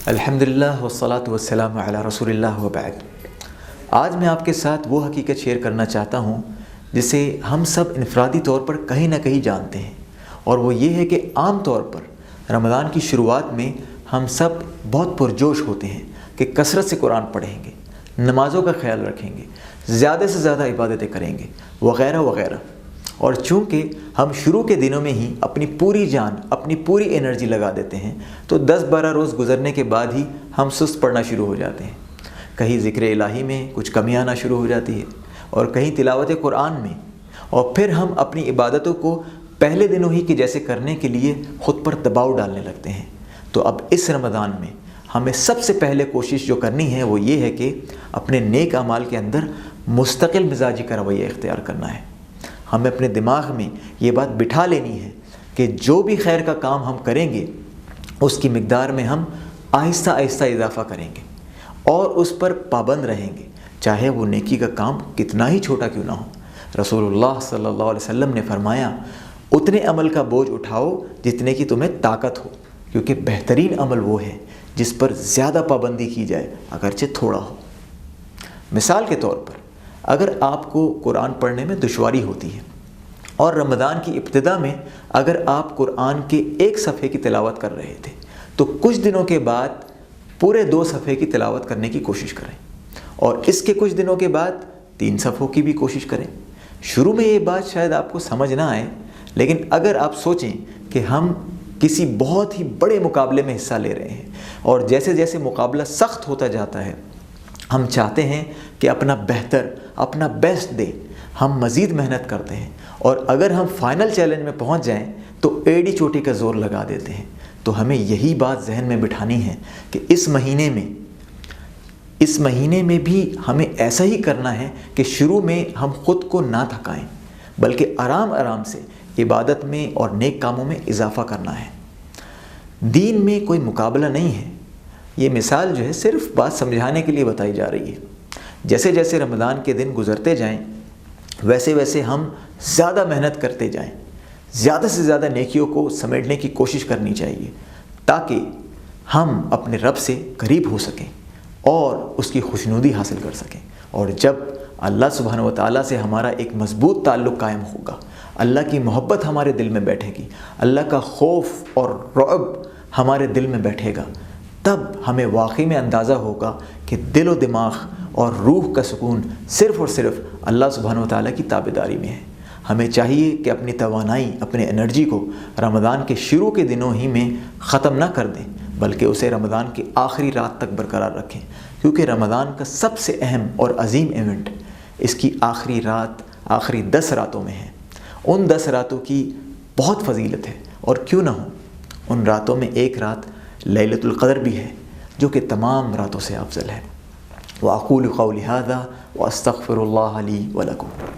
الحمدللہ والصلاة والسلام علی رسول اللہ وبعد۔ آج میں آپ کے ساتھ وہ حقیقت شیئر کرنا چاہتا ہوں جسے ہم سب انفرادی طور پر کہیں نہ کہیں جانتے ہیں، اور وہ یہ ہے کہ عام طور پر رمضان کی شروعات میں ہم سب بہت پرجوش ہوتے ہیں کہ کثرت سے قرآن پڑھیں گے، نمازوں کا خیال رکھیں گے، زیادہ سے زیادہ عبادتیں کریں گے وغیرہ وغیرہ۔ اور چونکہ ہم شروع کے دنوں میں ہی اپنی پوری جان، اپنی پوری انرجی لگا دیتے ہیں، تو 10-12 روز گزرنے کے بعد ہی ہم سست پڑنا شروع ہو جاتے ہیں۔ کہیں ذکر الہی میں کچھ کمی آنا شروع ہو جاتی ہے، اور کہیں تلاوت قرآن میں، اور پھر ہم اپنی عبادتوں کو پہلے دنوں ہی کے جیسے کرنے کے لیے خود پر دباؤ ڈالنے لگتے ہیں۔ تو اب اس رمضان میں ہمیں سب سے پہلے کوشش جو کرنی ہے وہ یہ ہے کہ اپنے نیک اعمال کے اندر مستقل مزاجی کا رویہ اختیار کرنا ہے۔ ہمیں اپنے دماغ میں یہ بات بٹھا لینی ہے کہ جو بھی خیر کا کام ہم کریں گے اس کی مقدار میں ہم آہستہ آہستہ اضافہ کریں گے اور اس پر پابند رہیں گے، چاہے وہ نیکی کا کام کتنا ہی چھوٹا کیوں نہ ہو۔ رسول اللہ صلی اللہ علیہ وسلم نے فرمایا، اتنے عمل کا بوجھ اٹھاؤ جتنے کی تمہیں طاقت ہو، کیونکہ بہترین عمل وہ ہے جس پر زیادہ پابندی کی جائے اگرچہ تھوڑا ہو۔ مثال کے طور پر اگر آپ کو قرآن پڑھنے میں دشواری ہوتی ہے اور رمضان کی ابتدا میں اگر آپ قرآن کے ایک صفحے کی تلاوت کر رہے تھے تو کچھ دنوں کے بعد پورے 2 صفحے کی تلاوت کرنے کی کوشش کریں، اور اس کے کچھ دنوں کے بعد 3 صفحوں کی بھی کوشش کریں۔ شروع میں یہ بات شاید آپ کو سمجھ نہ آئے، لیکن اگر آپ سوچیں کہ ہم کسی بہت ہی بڑے مقابلے میں حصہ لے رہے ہیں، اور جیسے جیسے مقابلہ سخت ہوتا جاتا ہے ہم چاہتے ہیں کہ اپنا بہتر، اپنا بیسٹ دیں، ہم مزید محنت کرتے ہیں، اور اگر ہم فائنل چیلنج میں پہنچ جائیں تو ایڑی چوٹی کا زور لگا دیتے ہیں۔ تو ہمیں یہی بات ذہن میں بٹھانی ہے کہ اس مہینے میں بھی ہمیں ایسا ہی کرنا ہے کہ شروع میں ہم خود کو نہ تھکائیں، بلکہ آرام آرام سے عبادت میں اور نیک کاموں میں اضافہ کرنا ہے۔ دین میں کوئی مقابلہ نہیں ہے، یہ مثال جو ہے صرف بات سمجھانے کے لیے بتائی جا رہی ہے۔ جیسے جیسے رمضان کے دن گزرتے جائیں ویسے ویسے ہم زیادہ محنت کرتے جائیں، زیادہ سے زیادہ نیکیوں کو سمیٹنے کی کوشش کرنی چاہیے، تاکہ ہم اپنے رب سے قریب ہو سکیں اور اس کی خوشنودی حاصل کر سکیں۔ اور جب اللہ سبحانہ و تعالیٰ سے ہمارا ایک مضبوط تعلق قائم ہوگا، اللہ کی محبت ہمارے دل میں بیٹھے گی، اللہ کا خوف اور رعب ہمارے دل میں بیٹھے گا، تب ہمیں واقعی میں اندازہ ہوگا کہ دل و دماغ اور روح کا سکون صرف اور صرف اللہ سبحانہ و تعالیٰ کی تابعداری میں ہے۔ ہمیں چاہیے کہ اپنی توانائی، اپنے انرجی کو رمضان کے شروع کے دنوں ہی میں ختم نہ کر دیں، بلکہ اسے رمضان کی آخری رات تک برقرار رکھیں، کیونکہ رمضان کا سب سے اہم اور عظیم ایونٹ اس کی آخری رات، آخری 10 راتوں میں ہے۔ ان 10 راتوں کی بہت فضیلت ہے، اور کیوں نہ ہو، ان راتوں میں ایک رات لیلۃ القدر بھی ہے جو کہ تمام راتوں سے افضل ہے۔ وَأَقُولُ قَوْلِي هَذَا وَأَسْتَغْفِرُ اللَّهَ لِي وَلَكُمْ۔